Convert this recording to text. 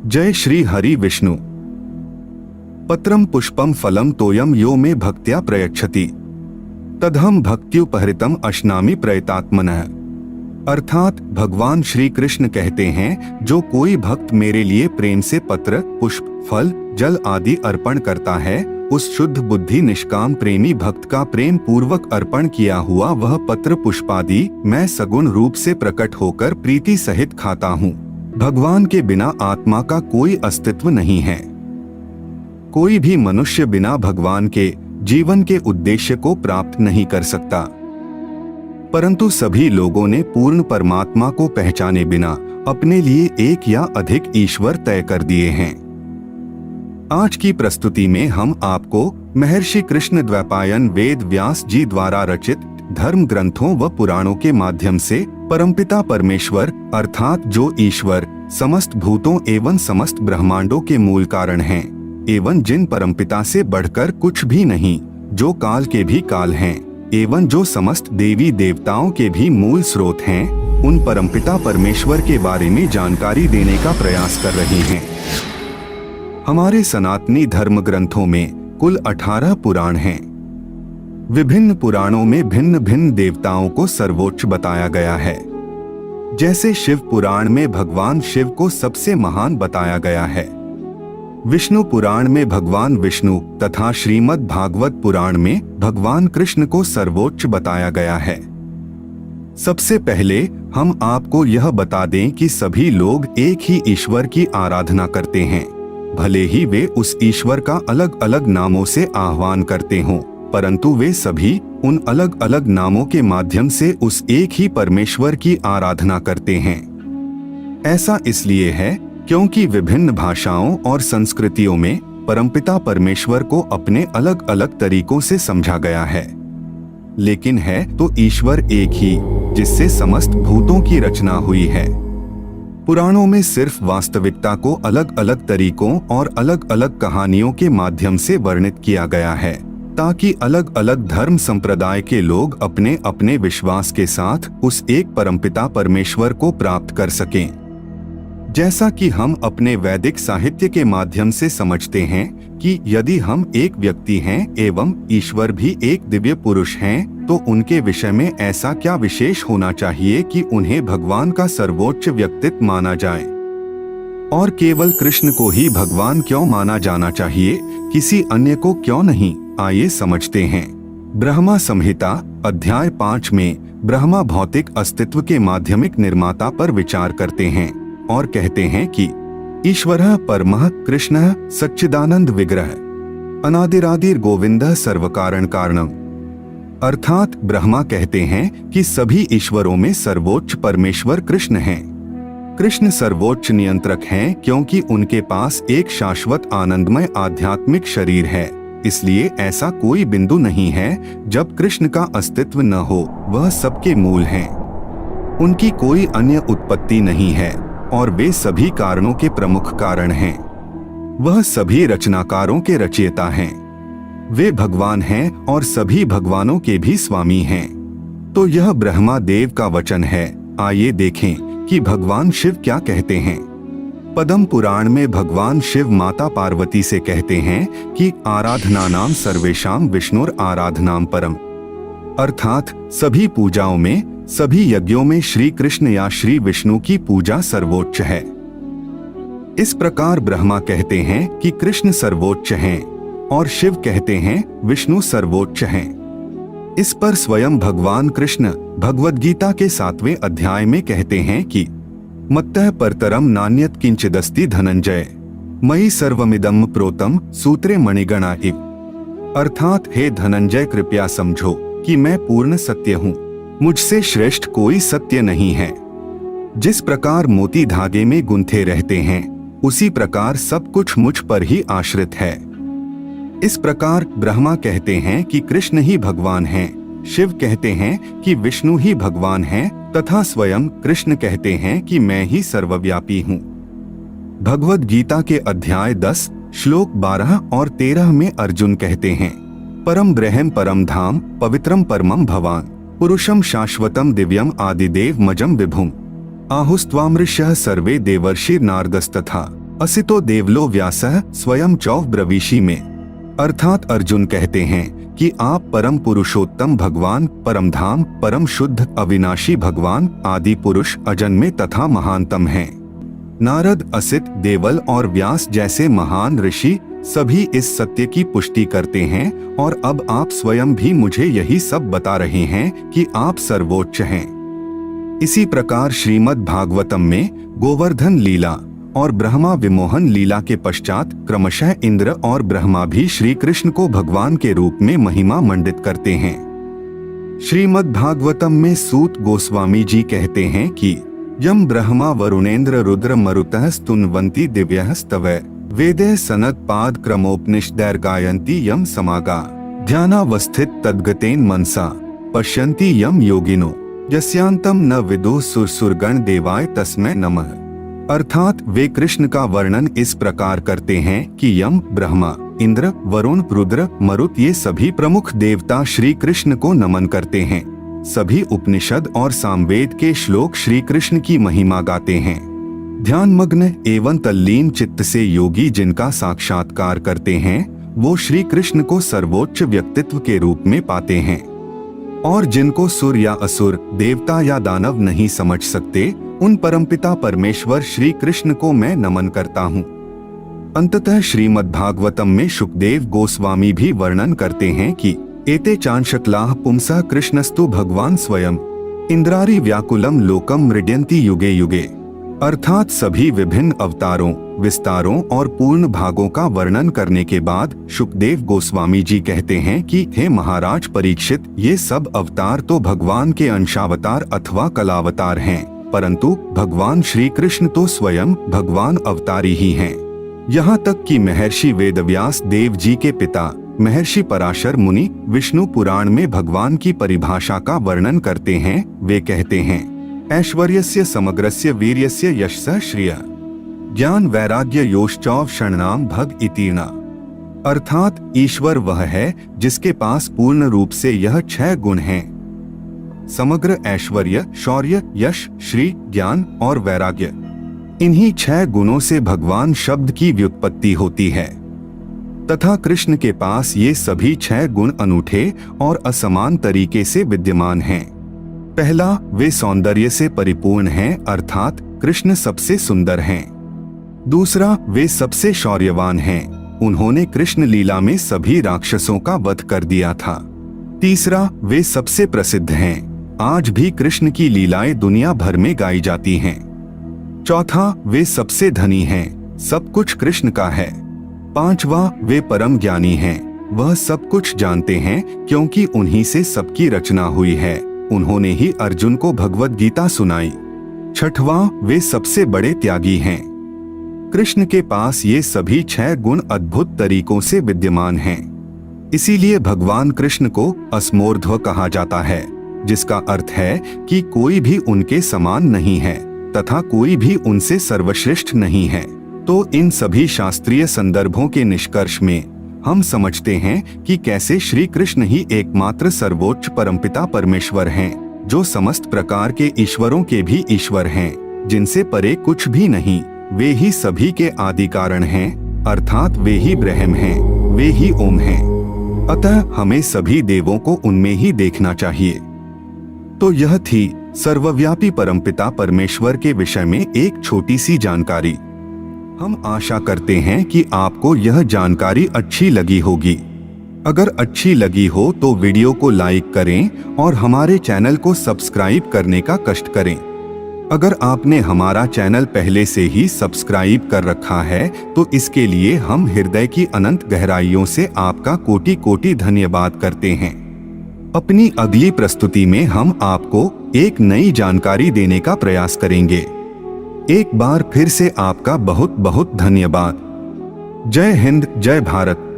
जय श्री हरि विष्णु। पत्रम पुष्पम फलम तोयम यो मे भक्त्या प्रयच्छति तदहम भक्त्युपहृतम अश्नामि प्रयतात्मनः। अर्थात भगवान श्री कृष्ण कहते हैं, जो कोई भक्त मेरे लिए प्रेम से पत्र, पुष्प, फल, जल आदि अर्पण करता है, उस शुद्ध बुद्धि निष्काम प्रेमी भक्त का प्रेम पूर्वक अर्पण किया हुआ वह पत्र पुष्पादि मैं सगुण रूप से प्रकट होकर प्रीति सहित खाता हूँ। भगवान के बिना आत्मा का कोई अस्तित्व नहीं है। कोई भी मनुष्य बिना भगवान के जीवन के उद्देश्य को प्राप्त नहीं कर सकता। परंतु सभी लोगों ने पूर्ण परमात्मा को पहचाने बिना अपने लिए एक या अधिक ईश्वर तय कर दिए हैं। आज की प्रस्तुति में हम आपको महर्षि कृष्ण द्वैपायन वेद व्यास जी द्वारा रचित धर्म ग्रंथों व पुराणों के माध्यम से परमपिता परमेश्वर अर्थात जो ईश्वर समस्त भूतों एवं समस्त ब्रह्मांडों के मूल कारण हैं, एवं जिन परमपिता से बढ़कर कुछ भी नहीं, जो काल के भी काल हैं, एवं जो समस्त देवी देवताओं के भी मूल स्रोत हैं, उन परमपिता परमेश्वर के बारे में जानकारी देने का प्रयास कर रहे हैं। हमारे सनातनी धर्म ग्रंथों में कुल 18 पुराण हैं। विभिन्न पुराणों में भिन्न भिन्न देवताओं को सर्वोच्च बताया गया है। जैसे शिव पुराण में भगवान शिव को सबसे महान बताया गया है, विष्णु पुराण में भगवान विष्णु तथा श्रीमद् भागवत पुराण में भगवान कृष्ण को सर्वोच्च बताया गया है। सबसे पहले हम आपको यह बता दें कि सभी लोग एक ही ईश्वर की आराधना करते हैं। भले ही वे उस ईश्वर का अलग अलग नामों से आह्वान करते हों, परंतु वे सभी उन अलग अलग नामों के माध्यम से उस एक ही परमेश्वर की आराधना करते हैं। ऐसा इसलिए है क्योंकि विभिन्न भाषाओं और संस्कृतियों में परमपिता परमेश्वर को अपने अलग अलग तरीकों से समझा गया है, लेकिन है तो ईश्वर एक ही, जिससे समस्त भूतों की रचना हुई है। पुराणों में सिर्फ वास्तविकता को अलग अलग तरीकों और अलग अलग कहानियों के माध्यम से वर्णित किया गया है, ताकि अलग अलग धर्म संप्रदाय के लोग अपने अपने विश्वास के साथ उस एक परमपिता परमेश्वर को प्राप्त कर सकें। जैसा कि हम अपने वैदिक साहित्य के माध्यम से समझते हैं कि यदि हम एक व्यक्ति हैं एवं ईश्वर भी एक दिव्य पुरुष हैं, तो उनके विषय में ऐसा क्या विशेष होना चाहिए कि उन्हें भगवान का सर्वोच्च व्यक्तित्व माना जाए, और केवल कृष्ण को ही भगवान क्यों माना जाना चाहिए, किसी अन्य को क्यों नहीं? आइए समझते हैं। ब्रह्मा संहिता अध्याय 5 में ब्रह्मा भौतिक अस्तित्व के माध्यमिक निर्माता पर विचार करते हैं और कहते हैं कि ईश्वरः परमः कृष्णः सच्चिदानंद विग्रह अनादिरादिर गोविंदः सर्वकारण कारणम। अर्थात ब्रह्मा कहते हैं कि सभी ईश्वरों में सर्वोच्च परमेश्वर कृष्ण हैं। कृष्ण सर्वोच्च नियंत्रक हैं क्योंकि उनके पास एक शाश्वत आनंदमय आध्यात्मिक शरीर है। इसलिए ऐसा कोई बिंदु नहीं है जब कृष्ण का अस्तित्व न हो, वह सबके मूल हैं। उनकी कोई अन्य उत्पत्ति नहीं है और वे सभी कारणों के प्रमुख कारण हैं। वह सभी रचनाकारों के रचयिता हैं। वे भगवान हैं और सभी भगवानों के भी स्वामी हैं। तो यह ब्रह्मा देव का वचन है। आइए देखें कि भगवान शिव क्या कहते हैं। पद्म पुराण में भगवान शिव माता पार्वती से कहते हैं कि आराधनानाम सर्वेषां विष्णुर आराधनाम परम। अर्थात सभी पूजाओं में, सभी यज्ञों में श्री कृष्ण या श्री विष्णु की पूजा सर्वोच्च है। इस प्रकार ब्रह्मा कहते हैं कि कृष्ण सर्वोच्च हैं और शिव कहते हैं विष्णु सर्वोच्च हैं। इस पर स्वयं भगवान कृष्ण भगवद गीता के 7वें अध्याय में कहते हैं कि मत्तः परतरम नान्यत किंचिदस्ति धनंजय मयि सर्वमिदं प्रोतम सूत्रे मणिगणा इव। अर्थात हे धनंजय, कृपया समझो कि मैं पूर्ण सत्य हूँ, मुझसे श्रेष्ठ कोई सत्य नहीं है। जिस प्रकार मोती धागे में गुंथे रहते हैं, उसी प्रकार सब कुछ मुझ पर ही आश्रित है। इस प्रकार ब्रह्मा कहते हैं कि कृष्ण ही भगवान हैं, शिव कहते हैं कि विष्णु ही भगवान हैं, तथा स्वयं कृष्ण कहते हैं कि मैं ही सर्वव्यापी हूँ। भगवद गीता के अध्याय 10 श्लोक 12 और 13 में अर्जुन कहते हैं, परम ब्रह्म परम धाम पवित्रम परमम भवान पुरुषम शाश्वतम दिव्यम आदिदेव मजम विभुम आहुस्त्वामृषः सर्वे देवर्षि नारदस्तथा असितो देवलो व्यासः स्वयं चौ ब्रवीषि में। अर्थात अर्जुन कहते हैं कि आप परम पुरुषोत्तम भगवान, परम धाम, परम शुद्ध अविनाशी भगवान, आदि पुरुष, अजन्मे तथा महानतम हैं। नारद, असित, देवल और व्यास जैसे महान ऋषि सभी इस सत्य की पुष्टि करते हैं और अब आप स्वयं भी मुझे यही सब बता रहे हैं कि आप सर्वोच्च हैं। इसी प्रकार श्रीमद् भागवतम में गोवर्धन लीला और ब्रह्मा विमोहन लीला के पश्चात क्रमशः इंद्र और ब्रह्मा भी श्री कृष्ण को भगवान के रूप में महिमा मंडित करते हैं। श्रीमद् भागवतम में सूत गोस्वामी जी कहते हैं कि यम ब्रह्मा वरुणेन्द्र रुद्र मरुतः स्तुन्वन्ति दिव्यः स्तवः वेदे सनक पाद क्रमोपनिषदैर गायन्ति यम समागा ध्यानावस्थित तद्गतेन मनसा पश्यन्ति यम योगिनो यस्यांतम न विदुः सुरसुरगण देवाय तस्मै नमः। अर्थात वे कृष्ण का वर्णन इस प्रकार करते हैं कि यम, ब्रह्मा, इंद्र, वरुण, रुद्र, मरुत ये सभी प्रमुख देवता श्री कृष्ण को नमन करते हैं। सभी उपनिषद और सामवेद के श्लोक श्री कृष्ण की महिमा गाते हैं। ध्यानमग्न एवं तल्लीन चित्त से योगी जिनका साक्षात्कार करते हैं वो श्री कृष्ण को सर्वोच्च व्यक्तित्व के रूप में पाते हैं। और जिनको सुर या असुर, देवता या दानव नहीं समझ सकते, उन परमपिता परमेश्वर श्री कृष्ण को मैं नमन करता हूँ। अंततः श्रीमद् भागवतम में शुकदेव गोस्वामी भी वर्णन करते हैं कि एते चांशकलाः पुंसः कृष्णस्तु भगवान स्वयं इंद्रारी व्याकुलम लोकम मृड्यन्ति युगे युगे। अर्थात सभी विभिन्न अवतारों, विस्तारों और पूर्ण भागों का वर्णन करने के बाद शुकदेव गोस्वामी जी कहते हैं कि हे महाराज परीक्षित, ये सब अवतार तो भगवान के अंशावतार अथवा कलावतार हैं, परंतु भगवान श्री कृष्ण तो स्वयं भगवान अवतारी ही हैं। यहाँ तक कि महर्षि वेदव्यास देव जी के पिता महर्षि पराशर मुनि विष्णु पुराण में भगवान की परिभाषा का वर्णन करते हैं। वे कहते हैं ऐश्वर्यस्य समग्रस्य वीर्यस्य यशः श्रिय ज्ञान वैराग्य योश्चौ शरणाम भग इतीर्णा। अर्थात ईश्वर वह है जिसके पास पूर्ण रूप से यह 6 गुण हैं, समग्र ऐश्वर्य, शौर्य, यश, श्री, ज्ञान और वैराग्य। इन्हीं 6 गुणों से भगवान शब्द की व्युत्पत्ति होती है तथा कृष्ण के पास ये सभी 6 गुण अनूठे और असमान तरीके से विद्यमान हैं। पहला, वे सौंदर्य से परिपूर्ण हैं, अर्थात कृष्ण सबसे सुंदर हैं। दूसरा, वे सबसे शौर्यवान हैं, उन्होंने कृष्ण लीला में सभी राक्षसों का वध कर दिया था। तीसरा, वे सबसे प्रसिद्ध हैं, आज भी कृष्ण की लीलाएं दुनिया भर में गाई जाती हैं। चौथा, वे सबसे धनी हैं, सब कुछ कृष्ण का है। पांचवा, वे परम ज्ञानी हैं, वह सब कुछ जानते हैं क्योंकि उन्हीं से सबकी रचना हुई है, उन्होंने ही अर्जुन को भगवद गीता सुनाई। छठवां, वे सबसे बड़े त्यागी हैं। कृष्ण के पास ये सभी 6 गुण अद्भुत तरीकों से विद्यमान हैं। इसीलिए भगवान कृष्ण को अस्मोर्ध्व कहा जाता है, जिसका अर्थ है कि कोई भी उनके समान नहीं है तथा कोई भी उनसे सर्वश्रेष्ठ नहीं है। तो इन सभी शास्त्रीय संदर्भों के निष्कर्ष में हम समझते हैं कि कैसे श्री कृष्ण ही एकमात्र सर्वोच्च परमपिता परमेश्वर हैं, जो समस्त प्रकार के ईश्वरों के भी ईश्वर हैं, जिनसे परे कुछ भी नहीं। वे ही सभी के आदि कारण हैं, अर्थात वे ही ब्रह्म हैं, वे ही ओम हैं। अतः हमें सभी देवों को उनमें ही देखना चाहिए। तो यह थी सर्वव्यापी परमपिता परमेश्वर के विषय में एक छोटी सी जानकारी। हम आशा करते हैं कि आपको यह जानकारी अच्छी लगी होगी। अगर अच्छी लगी हो तो वीडियो को लाइक करें और हमारे चैनल को सब्सक्राइब करने का कष्ट करें। अगर आपने हमारा चैनल पहले से ही सब्सक्राइब कर रखा है तो इसके लिए हम हृदय की अनंत गहराइयों से आपका कोटि कोटि धन्यवाद करते हैं। अपनी अगली प्रस्तुति में हम आपको एक नई जानकारी देने का प्रयास करेंगे। एक बार फिर से आपका बहुत बहुत धन्यवाद। जय हिंद, जय भारत।